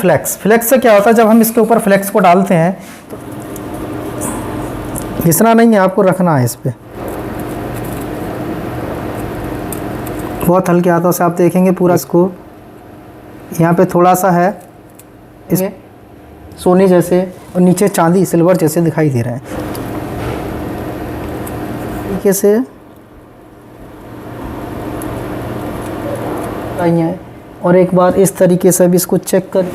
Flex से क्या होता है, जब हम इसके ऊपर फ्लेक्स को डालते हैं तो घिसना नहीं है, आपको रखना है इस पर। बहुत हल्के हाथों से आप देखेंगे पूरा इसको, यहाँ पे थोड़ा सा है इस सोने जैसे और नीचे चांदी सिल्वर जैसे दिखाई दे रहा है। तरीके से और एक बार इस तरीके से भी इसको चेक कर।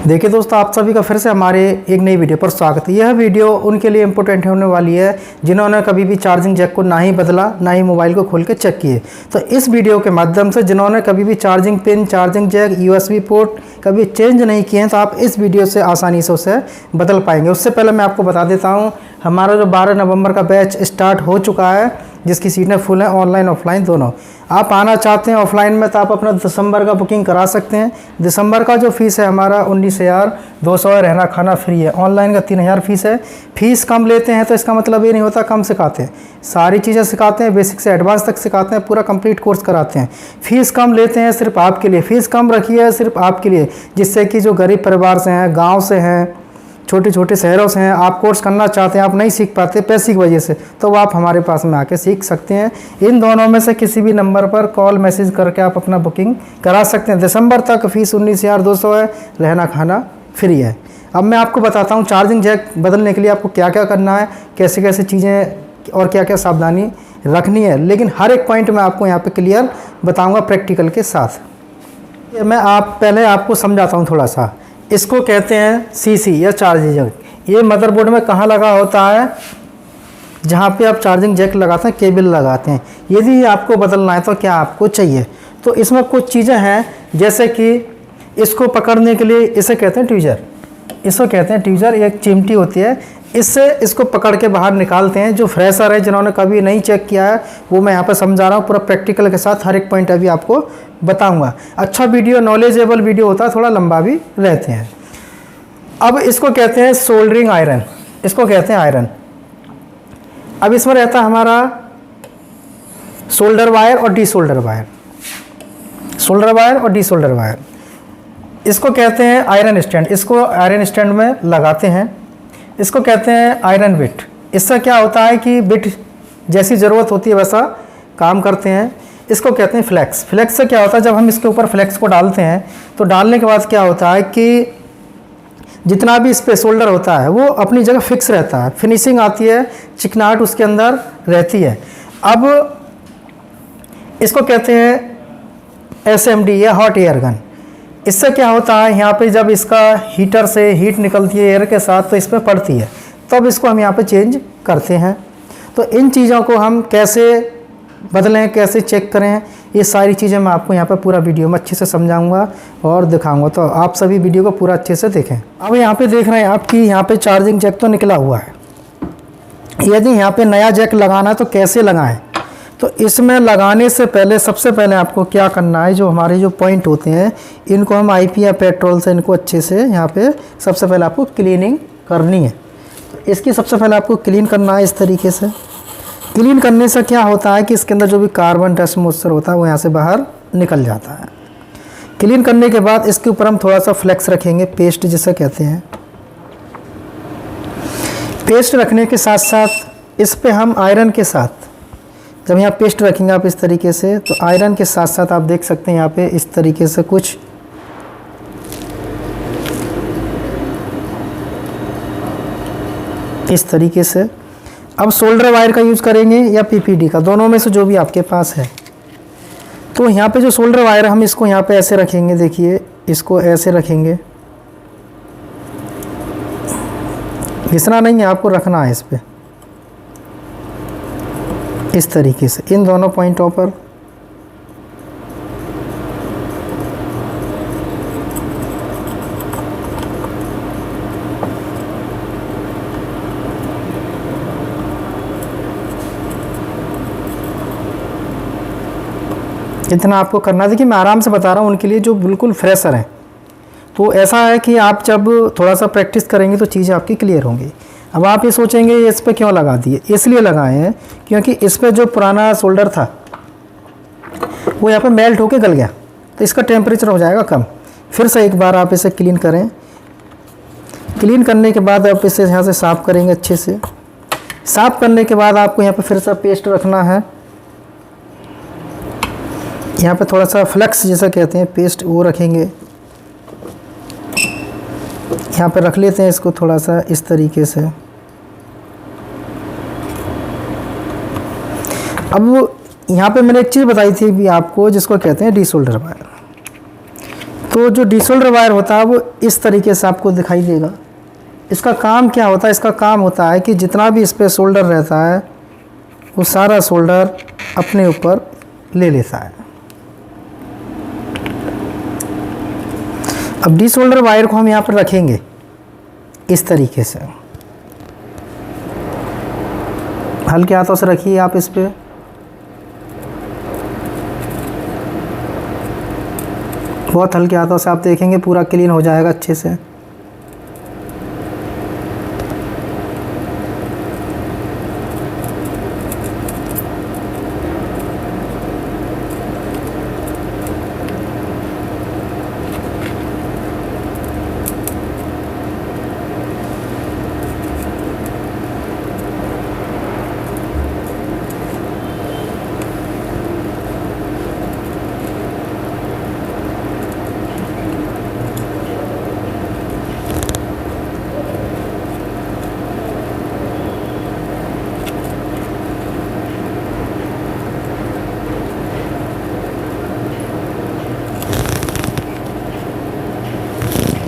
देखिए दोस्तों, आप सभी का फिर से हमारे एक नई वीडियो पर स्वागत है। यह वीडियो उनके लिए इम्पोर्टेंट होने वाली है जिन्होंने कभी भी चार्जिंग जैक को ना ही बदला, ना ही मोबाइल को खोल के चेक किए। तो इस वीडियो के माध्यम से जिन्होंने कभी भी charging pin, charging jack, USB port कभी चेंज नहीं किए हैं, तो आप इस वीडियो से आसानी से उसे बदल पाएंगे। उससे पहले मैं आपको बता देता हूँ, हमारा जो 12 नवंबर का बैच स्टार्ट हो चुका है, जिसकी सीटें फुल हैं, ऑनलाइन ऑफलाइन दोनों। आप आना चाहते हैं ऑफलाइन में तो आप अपना दिसंबर का बुकिंग करा सकते हैं। दिसंबर का जो फ़ीस है हमारा 19,200 है, रहना खाना फ्री है। ऑनलाइन का 3,000 फ़ीस है। फ़ीस कम लेते हैं तो इसका मतलब ये नहीं होता कम सिखाते हैं, सारी चीज़ें सिखाते हैं, बेसिक से एडवांस तक सिखाते हैं, पूरा कंप्लीट कोर्स कराते हैं। फ़ीस कम लेते हैं सिर्फ आपके लिए, फ़ीस कम रखी है सिर्फ आपके लिए, जिससे कि जो गरीब परिवार से हैं, गाँव से हैं, छोटे छोटे शहरों से हैं, आप कोर्स करना चाहते हैं, आप नहीं सीख पाते पैसे की वजह से, तो आप हमारे पास में आके सीख सकते हैं। इन दोनों में से किसी भी नंबर पर कॉल मैसेज करके आप अपना बुकिंग करा सकते हैं। दिसंबर तक फ़ीस 19,200 है, रहना खाना फ्री है। अब मैं आपको बताता हूँ चार्जिंग जैक बदलने के लिए आपको क्या क्या करना है, कैसे कैसे चीज़ें और क्या क्या सावधानी रखनी है, लेकिन हर एक पॉइंट मैं आपको यहाँ पर क्लियर बताऊँगा प्रैक्टिकल के साथ। मैं पहले आपको समझाता हूँ थोड़ा सा। इसको कहते हैं CC या चार्जिंग जैक। ये मदरबोर्ड में कहाँ लगा होता है, जहाँ पे आप चार्जिंग जैक लगाते हैं, केबल लगाते हैं। यदि आपको बदलना है तो क्या आपको चाहिए, तो इसमें कुछ चीज़ें हैं, जैसे कि इसको पकड़ने के लिए इसे कहते हैं ट्वीज़र। इसको कहते हैं ट्वीज़र, एक चिमटी होती है, इससे इसको पकड़ के बाहर निकालते हैं। जो फ्रेशर है, जिन्होंने कभी नहीं चेक किया है, वो मैं यहाँ पर समझा रहा हूँ पूरा प्रैक्टिकल के साथ, हर एक पॉइंट अभी आपको बताऊंगा। अच्छा वीडियो, नॉलेजेबल वीडियो होता है, थोड़ा लंबा भी रहते हैं। अब इसको कहते हैं सोल्डरिंग आयरन, इसको कहते हैं आयरन। अब इसमें रहता है हमारा सोल्डर वायर और डीसोल्डर वायर, सोल्डर वायर और डीसोल्डर वायर। इसको कहते हैं आयरन स्टैंड, इसको आयरन स्टैंड में लगाते हैं। इसको कहते हैं आयरन बिट। इससे क्या होता है कि बिट जैसी ज़रूरत होती है वैसा काम करते हैं। इसको कहते हैं फ्लेक्स। फ्लेक्स से क्या होता है, जब हम इसके ऊपर फ्लेक्स को डालते हैं तो डालने के बाद क्या होता है कि जितना भी इस पर सोल्डर होता है वो अपनी जगह फिक्स रहता है, फिनिशिंग आती है, चिकनाहट उसके अंदर रहती है। अब इसको कहते हैं SMD या हॉट एयर गन। इससे क्या होता है, यहाँ पे जब इसका हीटर से हीट निकलती है एयर के साथ तो इस पर पड़ती है, तब इसको हम यहाँ पे चेंज करते हैं। तो इन चीज़ों को हम कैसे बदलें, कैसे चेक करें, ये सारी चीज़ें मैं आपको यहाँ पे पूरा वीडियो में अच्छे से समझाऊंगा और दिखाऊंगा। तो आप सभी वीडियो को पूरा अच्छे से देखें। अब यहाँ पे देख रहे हैं आपकी यहाँ पे चार्जिंग जैक तो निकला हुआ है। यदि यहाँ पे नया जैक लगाना है तो कैसे लगाएं, तो इसमें लगाने से पहले सबसे पहले आपको क्या करना है, जो हमारे जो पॉइंट होते हैं इनको हम IP या पेट्रोल से इनको अच्छे से यहाँ पे सबसे पहले आपको क्लीनिंग करनी है। तो इसकी सबसे पहले आपको क्लीन करना है इस तरीके से। क्लीन करने से क्या होता है कि इसके अंदर जो भी कार्बन डस्ट मॉइस्चर होता है वो यहाँ से बाहर निकल जाता है। क्लीन करने के बाद इसके ऊपर हम थोड़ा सा फ्लेक्स रखेंगे, पेस्ट जिसे कहते हैं। पेस्ट रखने के साथ साथ इस पे हम आयरन के साथ, जब यहाँ पेस्ट रखेंगे आप इस तरीके से, तो आयरन के साथ साथ आप देख सकते हैं यहाँ पे इस तरीके से कुछ इस तरीके से। अब सोल्डर वायर का यूज़ करेंगे या PPD का, दोनों में से जो भी आपके पास है। तो यहाँ पे जो सोल्डर वायर है हम इसको यहाँ पे ऐसे रखेंगे, देखिए इसको ऐसे रखेंगे, घिसना नहीं है, आपको रखना है इस पे इस तरीके से, इन दोनों पॉइंटों पर। जितना आपको करना है, देखिए मैं आराम से बता रहा हूँ उनके लिए जो बिल्कुल फ्रेशर हैं। तो ऐसा है कि आप जब थोड़ा सा प्रैक्टिस करेंगे तो चीज़ें आपकी क्लियर होंगी। अब आप ये सोचेंगे इस पर क्यों लगा दिए, इसलिए लगाए हैं क्योंकि इस पर जो पुराना सोल्डर था वो यहाँ पे मेल्ट होके गल गया, तो इसका टेम्परेचर हो जाएगा कम। फिर से एक बार आप इसे क्लीन करें। क्लीन करने के बाद आप इसे यहाँ से साफ़ करेंगे अच्छे से। साफ़ करने के बाद आपको यहाँ पे फिर से पेस्ट रखना है। यहाँ पे थोड़ा सा फ्लेक्स जैसा कहते हैं पेस्ट, वो रखेंगे। यहाँ पे रख लेते हैं इसको थोड़ा सा इस तरीके से। अब यहाँ पे मैंने एक चीज़ बताई थी भी आपको, जिसको कहते हैं डीसोल्डर वायर। तो जो डीसोल्डर वायर होता है वो इस तरीके से आपको दिखाई देगा। इसका काम क्या होता है? इसका काम होता है कि जितना भी इस पर सोल्डर रहता है वो सारा सोल्डर अपने ऊपर ले लेता है। अब डीसोल्डर वायर को हम यहाँ पर रखेंगे इस तरीके से। हल्के हाथों से रखिए आप इस पे। बहुत हल्के हाथों से आप देखेंगे पूरा क्लीन हो जाएगा अच्छे से।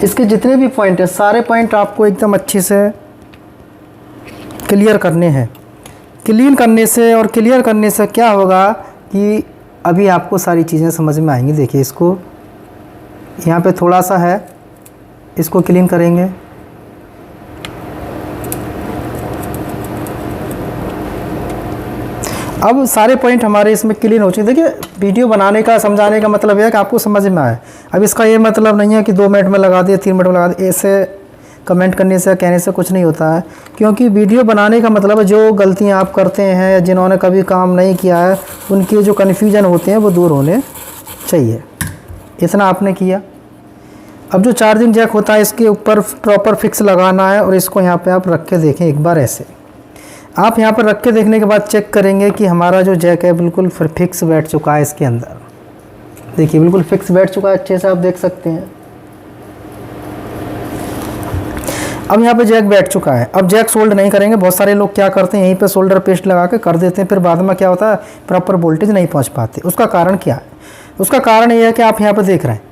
इसके जितने भी पॉइंट हैं सारे पॉइंट आपको एकदम अच्छे से क्लियर करने हैं। क्लीन करने से और क्लियर करने से क्या होगा कि अभी आपको सारी चीज़ें समझ में आएंगी। देखिए इसको यहाँ पे थोड़ा सा है, इसको क्लीन करेंगे। अब सारे पॉइंट हमारे इसमें क्लीन हो चुके। देखिए वीडियो बनाने का, समझाने का मतलब है कि आपको समझ में आए। अब इसका ये मतलब नहीं है कि 2 मिनट में लगा दिए, 3 मिनट में लगा दिए। ऐसे कमेंट करने से, कहने से कुछ नहीं होता है, क्योंकि वीडियो बनाने का मतलब है जो गलतियां आप करते हैं, जिन्होंने कभी काम नहीं किया है, उनके जो कन्फ्यूजन होते हैं वो दूर होने चाहिए। इतना आपने किया। अब जो चार्जिंग जैक होता है इसके ऊपर प्रॉपर फिक्स लगाना है और इसको यहाँ पर आप रख के देखें एक बार ऐसे। आप यहाँ पर रख के देखने के बाद चेक करेंगे कि हमारा जो जैक है बिल्कुल फिक्स बैठ चुका है इसके अंदर। देखिए बिल्कुल फिक्स बैठ चुका है, अच्छे से आप देख सकते हैं। अब यहाँ पे जैक बैठ चुका है। अब जैक सोल्ड नहीं करेंगे। बहुत सारे लोग क्या करते हैं, यहीं पे सोल्डर पेस्ट लगा के कर देते हैं, फिर बाद में क्या होता है प्रॉपर वोल्टेज नहीं पहुँच पाते। उसका कारण क्या है? उसका कारण ये है कि आप यहाँ पर देख रहे हैं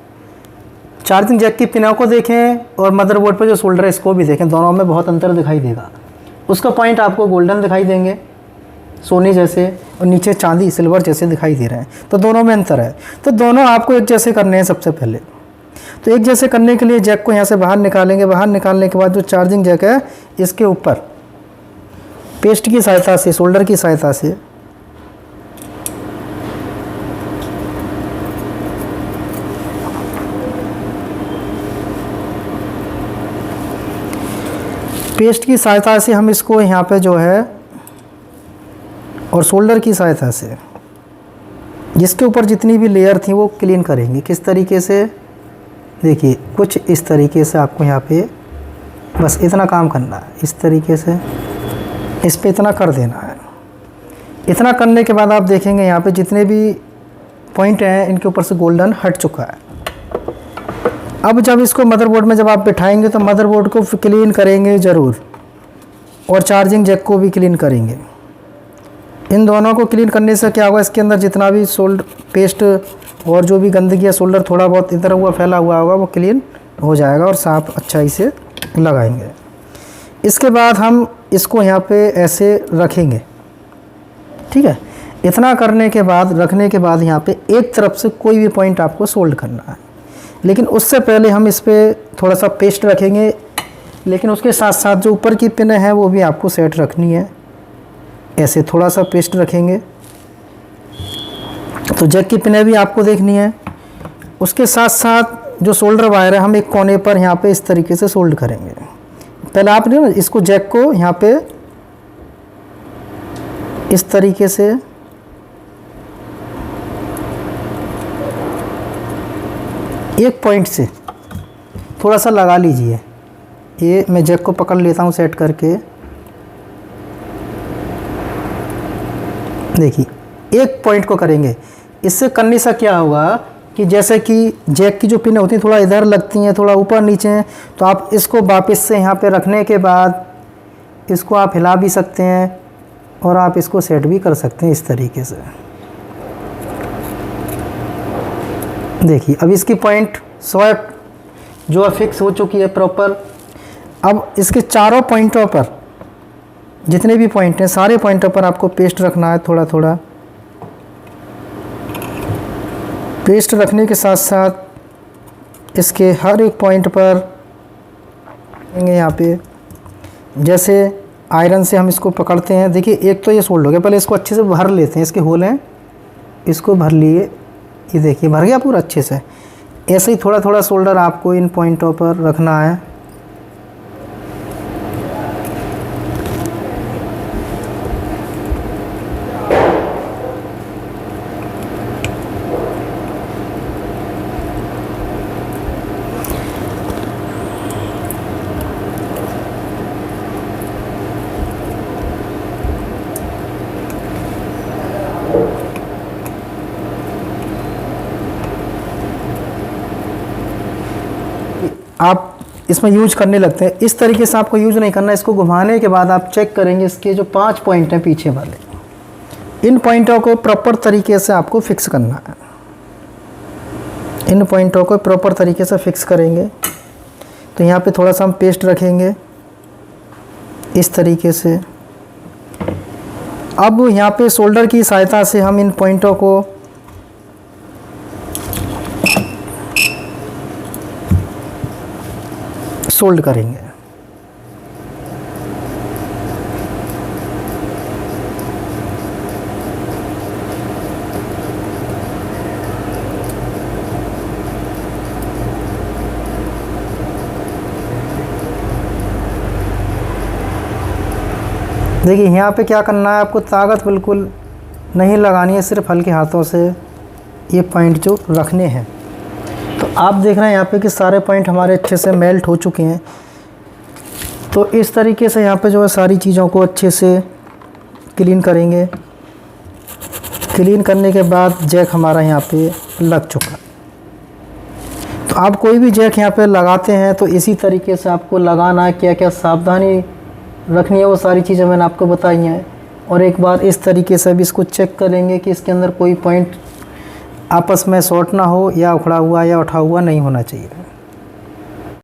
चार्जिंग जैक की पिनों को देखें और मदरबोर्ड पर जो सोल्डर है इसको भी देखें, दोनों में बहुत अंतर दिखाई देगा। उसका पॉइंट आपको गोल्डन दिखाई देंगे, सोने जैसे, और नीचे चांदी सिल्वर जैसे दिखाई दे रहे हैं। तो दोनों में अंतर है। तो दोनों आपको एक जैसे करने हैं सबसे पहले। तो एक जैसे करने के लिए जैक को यहाँ से बाहर निकालेंगे। बाहर निकालने के बाद जो चार्जिंग जैक है इसके ऊपर पेस्ट की सहायता से, सोल्डर की सहायता से पेस्ट की सहायता से हम इसको यहाँ पे जो है, और सोल्डर की सहायता से जिसके ऊपर जितनी भी लेयर थी वो क्लीन करेंगे। किस तरीके से? देखिए कुछ इस तरीके से आपको यहाँ पे बस इतना काम करना है। इस तरीके से इस पे इतना कर देना है। इतना करने के बाद आप देखेंगे यहाँ पे जितने भी पॉइंट हैं इनके ऊपर से गोल्डन हट चुका है। अब जब इसको मदरबोर्ड में जब आप बिठाएंगे तो मदरबोर्ड को क्लीन करेंगे ज़रूर, और चार्जिंग जैक को भी क्लीन करेंगे। इन दोनों को क्लीन करने से क्या होगा, इसके अंदर जितना भी सोल्ड पेस्ट और जो भी गंदगी या सोल्डर थोड़ा बहुत इधर हुआ फैला हुआ होगा वो क्लीन हो जाएगा और साफ अच्छाई से लगाएंगे। इसके बाद हम इसको यहाँ पे ऐसे रखेंगे। ठीक है, इतना करने के बाद, रखने के बाद यहाँ पे एक तरफ से कोई भी पॉइंट आपको सोल्ड करना है, लेकिन उससे पहले हम इस पर थोड़ा सा पेस्ट रखेंगे। लेकिन उसके साथ साथ जो ऊपर की पिन है वो भी आपको सेट रखनी है। ऐसे थोड़ा सा पेस्ट रखेंगे। तो जैक की पिनें भी आपको देखनी है। उसके साथ साथ जो सोल्डर वायर है हम एक कोने पर यहाँ पे इस तरीके से सोल्ड करेंगे। पहले आपने ना इसको जैक को यहाँ पे इस तरीके से एक पॉइंट से थोड़ा सा लगा लीजिए। ये मैं जैक को पकड़ लेता हूँ सेट करके। देखिए एक पॉइंट को करेंगे। इससे करने से क्या होगा कि जैसे कि जैक की जो पिन होती हैं थोड़ा इधर लगती हैं, थोड़ा ऊपर नीचे हैं, तो आप इसको वापस से यहाँ पे रखने के बाद इसको आप हिला भी सकते हैं और आप इसको सेट भी कर सकते हैं इस तरीके से। देखिए अब इसकी पॉइंट शॉर्ट जो है फिक्स हो चुकी है प्रॉपर। अब इसके चारों पॉइंटों पर, जितने भी पॉइंट हैं सारे पॉइंटों पर आपको पेस्ट रखना है। थोड़ा थोड़ा पेस्ट रखने के साथ साथ इसके हर एक पॉइंट पर यहाँ पे जैसे आयरन से हम इसको पकड़ते हैं। देखिए एक तो ये सोल्ड हो गया, पहले इसको अच्छे से भर लेते हैं। इसके होल हैं, इसको भर लिए, ये देखिए भर गया पूरा अच्छे से। ऐसे ही थोड़ा थोड़ा सोल्डर आपको इन पॉइंटों पर रखना है। आप इसमें यूज करने लगते हैं। इस तरीके से आपको यूज नहीं करना। इसको घुमाने के बाद आप चेक करेंगे इसके जो 5 पॉइंट हैं पीछे वाले, इन पॉइंटों को प्रॉपर तरीके से आपको फिक्स करना है। इन पॉइंटों को प्रॉपर तरीके से फिक्स करेंगे। तो यहाँ पे थोड़ा सा हम पेस्ट रखेंगे इस तरीके से। अब यहाँ पे शोल्डर की सहायता से हम इन पॉइंटों को सोल्ड करेंगे। देखिए यहाँ पे क्या करना है, आपको ताकत बिल्कुल नहीं लगानी है, सिर्फ हल्के हाथों से ये पॉइंट जो रखने हैं। तो आप देख रहे हैं यहाँ पे कि सारे पॉइंट हमारे अच्छे से मेल्ट हो चुके हैं। तो इस तरीके से यहाँ पे जो है सारी चीज़ों को अच्छे से क्लीन करेंगे। क्लीन करने के बाद जैक हमारा यहाँ पे लग चुका। तो आप कोई भी जैक यहाँ पे लगाते हैं तो इसी तरीके से आपको लगाना है। क्या क्या सावधानी रखनी है वो सारी चीज़ें मैंने आपको बताई हैं। और एक बार इस तरीके से भी इसको चेक करेंगे कि इसके अंदर कोई पॉइंट आपस में शॉर्ट ना हो या उखड़ा हुआ या उठा हुआ नहीं होना चाहिए।